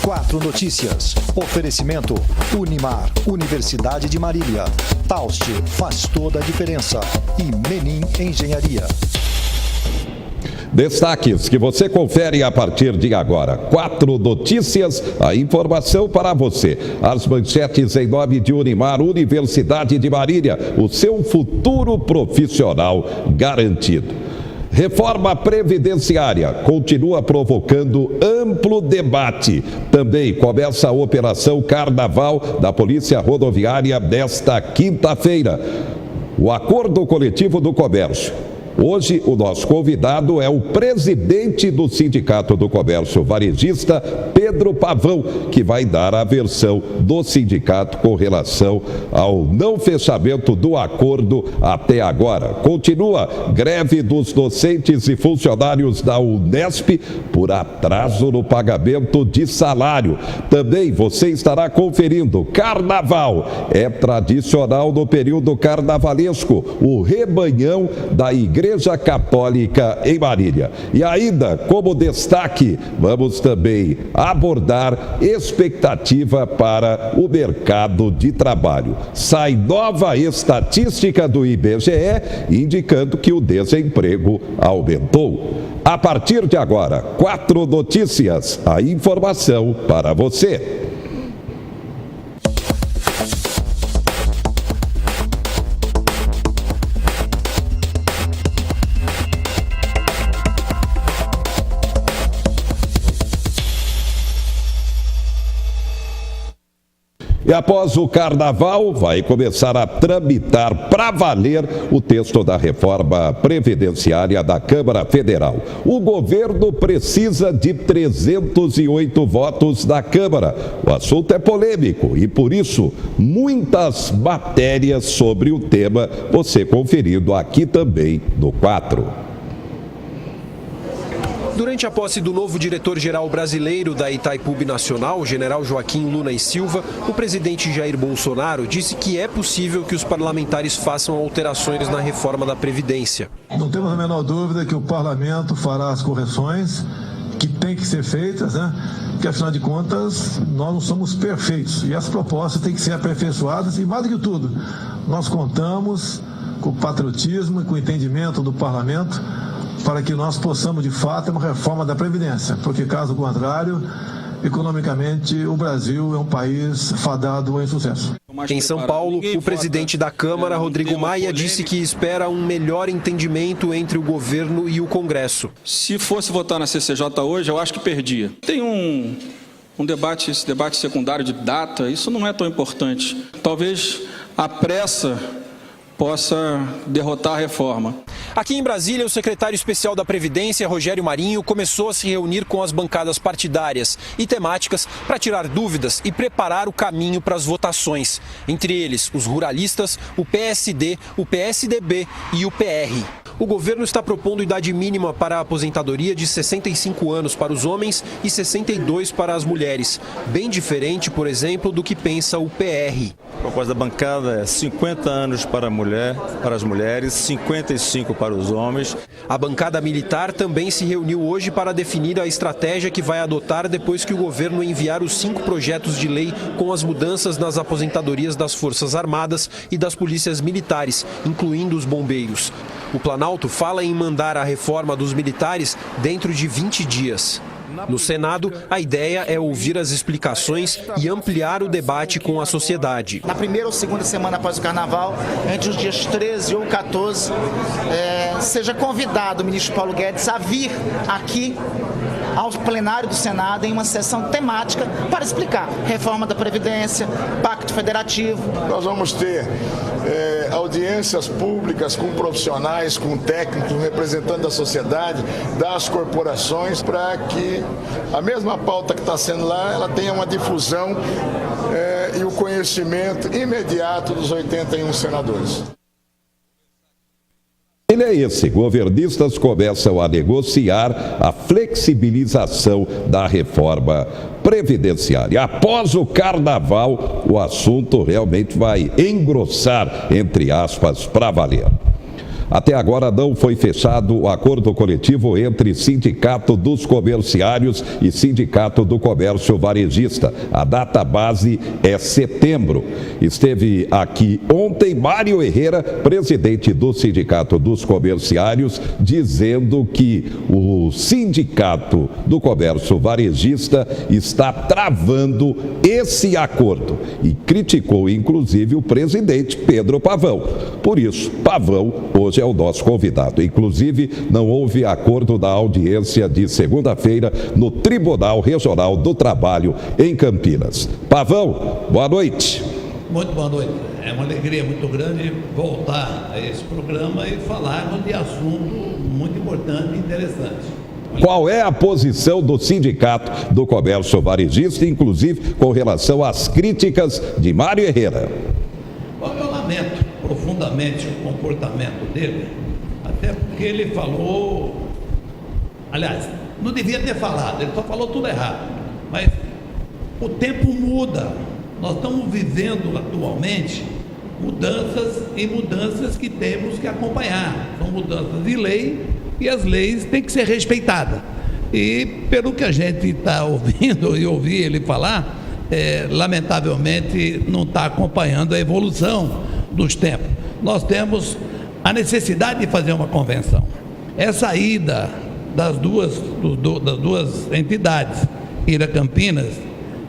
4 Notícias. Oferecimento Unimar, Universidade de Marília. Taust faz toda a diferença. E Menin Engenharia. Destaques que você confere a partir de agora. 4 Notícias, a informação para você. As manchetes em nome de Unimar, Universidade de Marília. O seu futuro profissional garantido. Reforma previdenciária continua provocando amplo debate. Também começa a Operação Carnaval da Polícia Rodoviária desta quinta-feira. O Acordo Coletivo do Comércio. Hoje, o nosso convidado é o presidente do Sindicato do Comércio Varejista, Pedro Pavão, que vai dar a versão do sindicato com relação ao não fechamento do acordo até agora. Continua greve dos docentes e funcionários da Unesp por atraso no pagamento de salário. Também você estará conferindo Carnaval. É tradicional no período carnavalesco, o rebanhão da Igreja Católica em Marília. E ainda, como destaque, vamos também abordar expectativa para o mercado de trabalho. Sai nova estatística do IBGE indicando que o desemprego aumentou. A partir de agora, 4 Notícias, a informação para você. E após o Carnaval, vai começar a tramitar para valer o texto da reforma previdenciária da Câmara Federal. O governo precisa de 308 votos da Câmara. O assunto é polêmico e, por isso, muitas matérias sobre o tema você conferindo aqui também no 4. Durante a posse do novo diretor-geral brasileiro da Itaipu Nacional, o general Joaquim Luna e Silva, o presidente Jair Bolsonaro disse que é possível que os parlamentares façam alterações na reforma da Previdência. Não temos a menor dúvida que o parlamento fará as correções que têm que ser feitas, né? Porque, afinal de contas, nós não somos perfeitos e as propostas têm que ser aperfeiçoadas e, mais do que tudo, nós contamos com o patriotismo e com o entendimento do parlamento para que nós possamos, de fato, uma reforma da Previdência, porque, caso contrário, economicamente, o Brasil é um país fadado ao insucesso. Em São Paulo, o presidente da Câmara, Rodrigo Maia, disse que espera um melhor entendimento entre o governo e o Congresso. Se fosse votar na CCJ hoje, eu acho que perdia. Tem um debate, esse debate secundário de data, isso não é tão importante. Talvez a pressa possa derrotar a reforma. Aqui em Brasília, o secretário especial da Previdência, Rogério Marinho, começou a se reunir com as bancadas partidárias e temáticas para tirar dúvidas e preparar o caminho para as votações. Entre eles, os ruralistas, o PSD, o PSDB e o PR. O governo está propondo idade mínima para a aposentadoria de 65 anos para os homens e 62 para as mulheres. Bem diferente, por exemplo, do que pensa o PR. A proposta da bancada é 50 anos para as mulheres, 55 para os homens. A bancada militar também se reuniu hoje para definir a estratégia que vai adotar depois que o governo enviar os 5 projetos de lei com as mudanças nas aposentadorias das Forças Armadas e das polícias militares, incluindo os bombeiros. O Planalto fala em mandar a reforma dos militares dentro de 20 dias. No Senado, a ideia é ouvir as explicações e ampliar o debate com a sociedade. Na primeira ou segunda semana após o Carnaval, entre os dias 13 ou 14, seja convidado o ministro Paulo Guedes a vir aqui ao plenário do Senado em uma sessão temática para explicar reforma da Previdência, Pacto Federativo. Nós vamos ter audiências públicas com profissionais, com técnicos, representantes da sociedade, das corporações, para que a mesma pauta que está sendo lá, ela tenha uma difusão e o conhecimento imediato dos 81 senadores. Ele é esse, governistas começam a negociar a flexibilização da reforma previdenciária. Após o Carnaval, o assunto realmente vai engrossar, entre aspas, para valer. Até agora não foi fechado o acordo coletivo entre Sindicato dos Comerciários e Sindicato do Comércio Varejista. A data base é setembro. Esteve aqui ontem Mário Herrera, presidente do Sindicato dos Comerciários, dizendo que o Sindicato do Comércio Varejista está travando esse acordo e criticou inclusive o presidente Pedro Pavão. Por isso, Pavão hoje é o nosso convidado. Inclusive, não houve acordo da audiência de segunda-feira no Tribunal Regional do Trabalho em Campinas. Pavão, boa noite. Muito boa noite. É uma alegria muito grande voltar a esse programa e falarmos de assunto muito importante e interessante. Qual é a posição do Sindicato do Comércio Varejista, inclusive com relação às críticas de Mário Herrera? Bom, eu lamento profundamente o comportamento dele, até porque ele falou, aliás, não devia ter falado, ele só falou tudo errado, mas o tempo muda, nós estamos vivendo atualmente mudanças que temos que acompanhar, são mudanças de lei e as leis têm que ser respeitadas, e pelo que a gente está ouvindo e ouvi ele falar, lamentavelmente não está acompanhando a evolução dos tempos. Nós temos a necessidade de fazer uma convenção. Essa ida das duas entidades, ir a Campinas,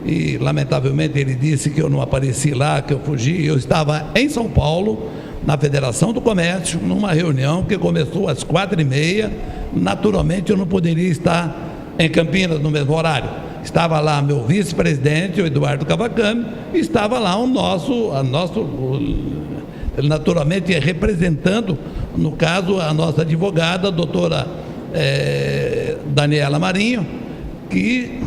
e lamentavelmente ele disse que eu não apareci lá, que eu fugi, eu estava em São Paulo, na Federação do Comércio, numa reunião que começou às 4h30, naturalmente eu não poderia estar em Campinas no mesmo horário. Estava lá meu vice-presidente, o Eduardo Cavacami, e estava lá naturalmente representando, no caso, a nossa advogada, a doutora Daniela Marinho, que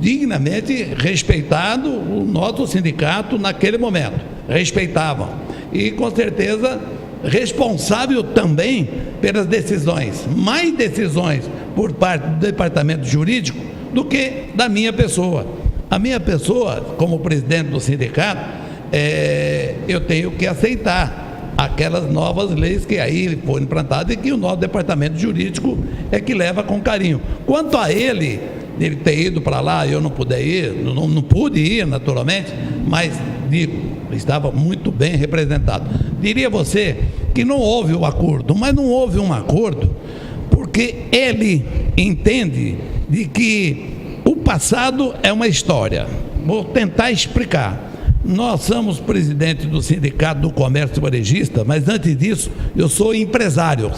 dignamente respeitado o nosso sindicato naquele momento, respeitavam, e com certeza responsável também pelas decisões, mais decisões por parte do departamento jurídico do que da minha pessoa. A minha pessoa, como presidente do sindicato, eu tenho que aceitar aquelas novas leis que aí foram implantadas e que o nosso departamento jurídico é que leva com carinho. Quanto a ele ter ido para lá, eu não pude ir, não pude ir naturalmente, mas estava muito bem representado. Diria você que não houve o acordo, mas não houve um acordo porque ele entende de que o passado é uma história. Vou tentar explicar. Nós somos presidente do Sindicato do Comércio Varejista, mas antes disso eu sou empresário.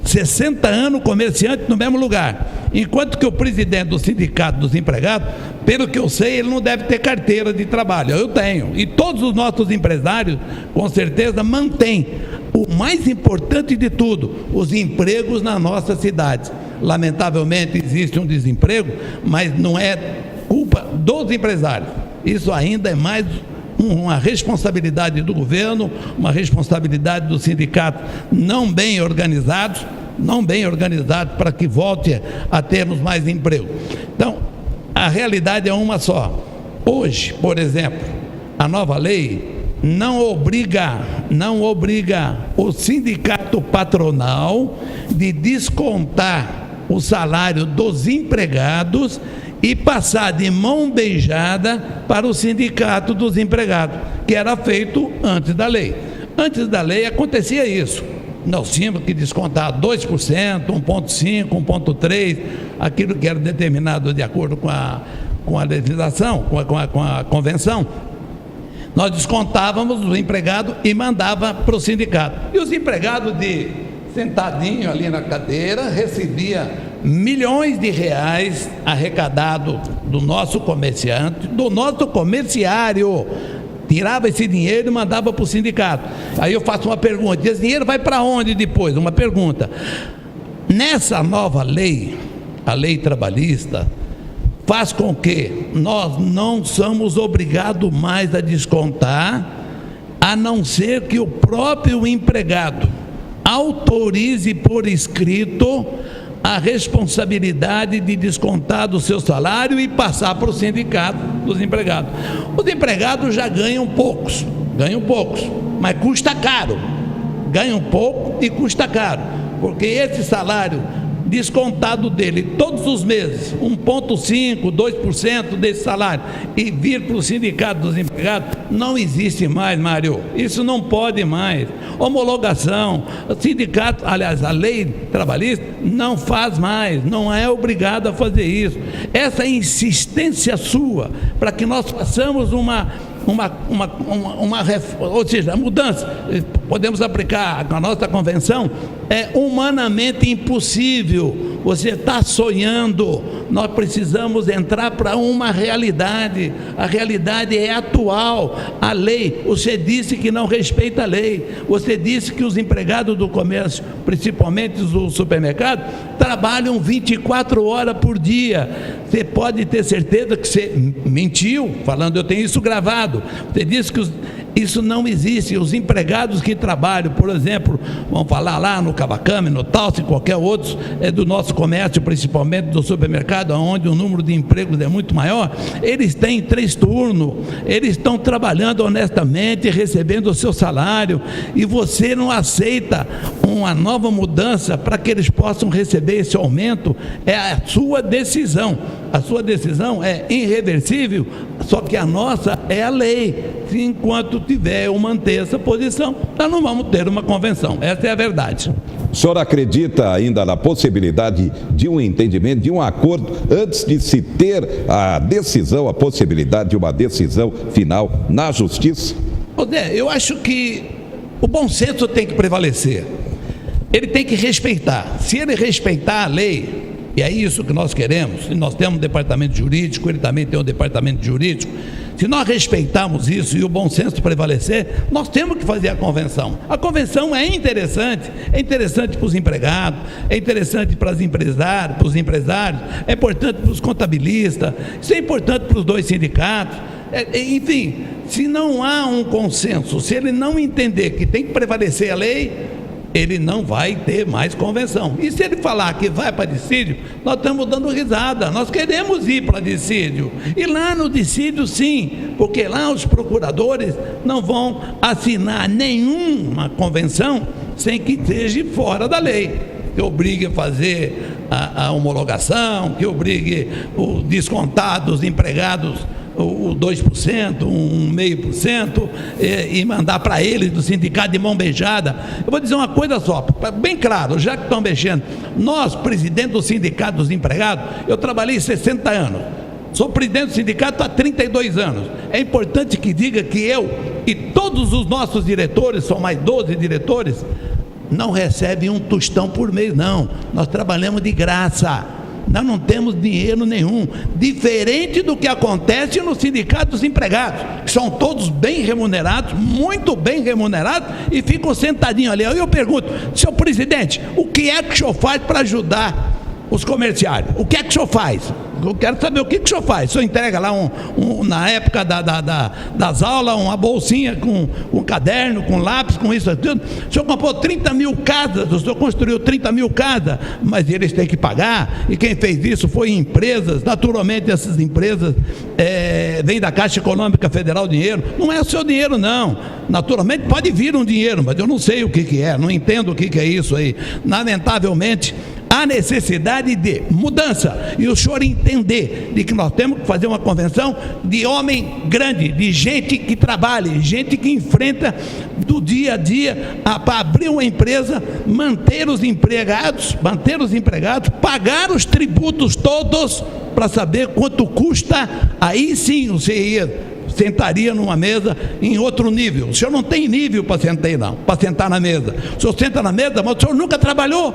60 anos comerciante no mesmo lugar, enquanto que o presidente do Sindicato dos Empregados, pelo que eu sei, ele não deve ter carteira de trabalho. Eu tenho, e todos os nossos empresários com certeza mantêm o mais importante de tudo, os empregos na nossa cidade. Lamentavelmente existe um desemprego, mas não é culpa dos empresários, isso ainda é mais uma responsabilidade do governo, uma responsabilidade do sindicato não bem organizados para que volte a termos mais emprego. Então, a realidade é uma só. Hoje, por exemplo, a nova lei não obriga o sindicato patronal de descontar o salário dos empregados e passar de mão beijada para o sindicato dos empregados, que era feito antes da lei. Antes da lei acontecia isso. Nós tínhamos que descontar 2%, 1,5%, 1,3%, aquilo que era determinado de acordo com a legislação, com a convenção. Nós descontávamos o empregado e mandava para o sindicato. E os empregados, sentadinho ali na cadeira, recebia milhões de reais arrecadados do nosso comerciante, do nosso comerciário. Tirava esse dinheiro e mandava para o sindicato. Aí eu faço uma pergunta: esse dinheiro vai para onde depois? Uma pergunta. Nessa nova lei, a lei trabalhista, faz com que nós não somos obrigados mais a descontar, a não ser que o próprio empregado autorize por escrito a responsabilidade de descontar do seu salário e passar para o sindicato dos empregados. Os empregados já ganham poucos, mas custa caro. ganha um pouco e custa caro, porque esse salário descontado dele todos os meses, 1,5%, 2% desse salário, e vir para o sindicato dos empregados, não existe mais, Mário. Isso não pode mais. Homologação, o sindicato, aliás, a lei trabalhista não faz mais, não é obrigado a fazer isso. Essa insistência sua para que nós façamos ou seja, a mudança, podemos aplicar a nossa convenção, é humanamente impossível. Você está sonhando. Nós precisamos entrar para uma realidade. A realidade é atual. A lei, você disse que não respeita a lei. Você disse que os empregados do comércio, principalmente do supermercado, trabalham 24 horas por dia. Você pode ter certeza que você mentiu, falando, eu tenho isso gravado. Você disse que isso não existe. Os empregados que trabalham, por exemplo, vamos falar lá no Cavacame, no Talce, qualquer outro do nosso comércio, principalmente do supermercado, onde o número de empregos é muito maior, eles têm 3 turnos, eles estão trabalhando honestamente, recebendo o seu salário, e você não aceita uma nova mudança para que eles possam receber esse aumento. É a sua decisão. A sua decisão é irreversível, só que a nossa é a lei. Enquanto tiver ou manter essa posição, nós não vamos ter uma convenção. Essa é a verdade. O senhor acredita ainda na possibilidade de um entendimento, de um acordo, antes de se ter a decisão, a possibilidade de uma decisão final na justiça? Eu acho que o bom senso tem que prevalecer. Ele tem que respeitar. Se ele respeitar a lei, e é isso que nós queremos, e nós temos um departamento jurídico, ele também tem um departamento jurídico. Se nós respeitarmos isso e o bom senso prevalecer, nós temos que fazer a convenção. A convenção é interessante para os empregados, é interessante para os empresários, é importante para os contabilistas, isso é importante para os 2 sindicatos. Enfim, se não há um consenso, se ele não entender que tem que prevalecer a lei, ele não vai ter mais convenção. E se ele falar que vai para dissídio, nós estamos dando risada. Nós queremos ir para dissídio. E lá no dissídio, sim, porque lá os procuradores não vão assinar nenhuma convenção sem que esteja fora da lei, que obrigue a fazer a homologação, que obrigue o descontar dos empregados o 2%, 1,5%, e mandar para eles do sindicato de mão beijada. Eu vou dizer uma coisa só, bem claro, já que estão mexendo, nós, presidente do sindicato dos empregados, eu trabalhei 60 anos, sou presidente do sindicato há 32 anos. É importante que diga que eu e todos os nossos diretores, são mais 12 diretores, não recebem um tostão por mês, não. Nós trabalhamos de graça. Nós não temos dinheiro nenhum, diferente do que acontece no sindicato dos empregados, que são todos bem remunerados, muito bem remunerados, e ficam sentadinhos ali. Aí eu pergunto, senhor presidente, o que é que o senhor faz para ajudar os comerciários? O que é que o senhor faz? Eu quero saber o que o senhor faz. O senhor entrega lá, na época das aulas, uma bolsinha com um caderno, com lápis, com isso tudo. O senhor comprou 30 mil casas, o senhor construiu 30 mil casas, mas eles têm que pagar, e quem fez isso foi empresas. Naturalmente essas empresas vêm da Caixa Econômica Federal o dinheiro. Não é o seu dinheiro, não. Naturalmente pode vir um dinheiro, mas eu não sei o que é, não entendo o que é isso aí. Lamentavelmente, há necessidade de mudança, e o senhor entender de que nós temos que fazer uma convenção de homem grande, de gente que trabalhe, gente que enfrenta do dia a dia para abrir uma empresa, manter os empregados, pagar os tributos todos, para saber quanto custa. Aí sim você sentaria numa mesa em outro nível. O senhor não tem nível para sentar na mesa. O senhor senta na mesa, mas o senhor nunca trabalhou.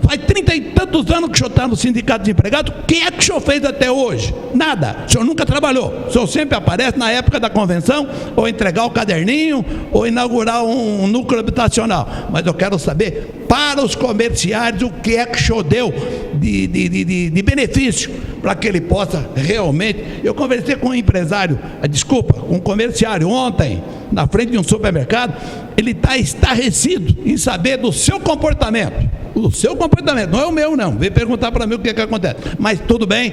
Faz 30 e tantos anos que o senhor está no sindicato de empregados. O que é que o senhor fez até hoje? Nada. O senhor nunca trabalhou. O senhor sempre aparece na época da convenção, ou entregar o caderninho, ou inaugurar um núcleo habitacional. Mas eu quero saber, para os comerciários, o que é que o senhor deu de benefício, para que ele possa realmente... Eu conversei com um empresário, com um comerciário ontem, na frente de um supermercado. Ele está estarrecido em saber do seu comportamento. O seu comportamento, não é o meu, não. Vem perguntar para mim o que é que acontece. Mas tudo bem,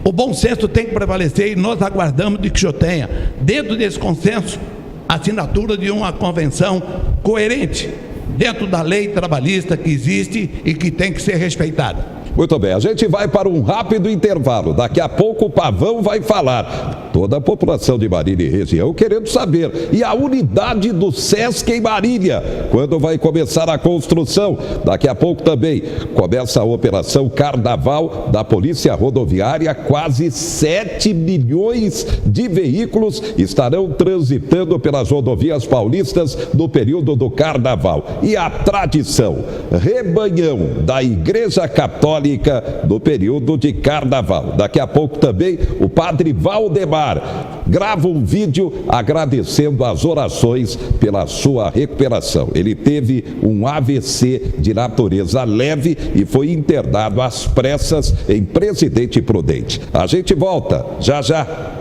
o bom senso tem que prevalecer, e nós aguardamos de que o senhor tenha, dentro desse consenso, a assinatura de uma convenção coerente, dentro da lei trabalhista que existe e que tem que ser respeitada. Muito bem, a gente vai para um rápido intervalo. Daqui a pouco o Pavão vai falar. Toda a população de Marília e região querendo saber. E a unidade do SESC em Marília, quando vai começar a construção? Daqui a pouco também começa a Operação Carnaval da Polícia Rodoviária. Quase 7 milhões de veículos estarão transitando pelas rodovias paulistas no período do Carnaval. E a tradição, rebanhão da Igreja Católica no período de Carnaval. Daqui a pouco também o padre Valdemar grava um vídeo agradecendo as orações pela sua recuperação. Ele teve um AVC de natureza leve e foi internado às pressas em Presidente Prudente. A gente volta já já.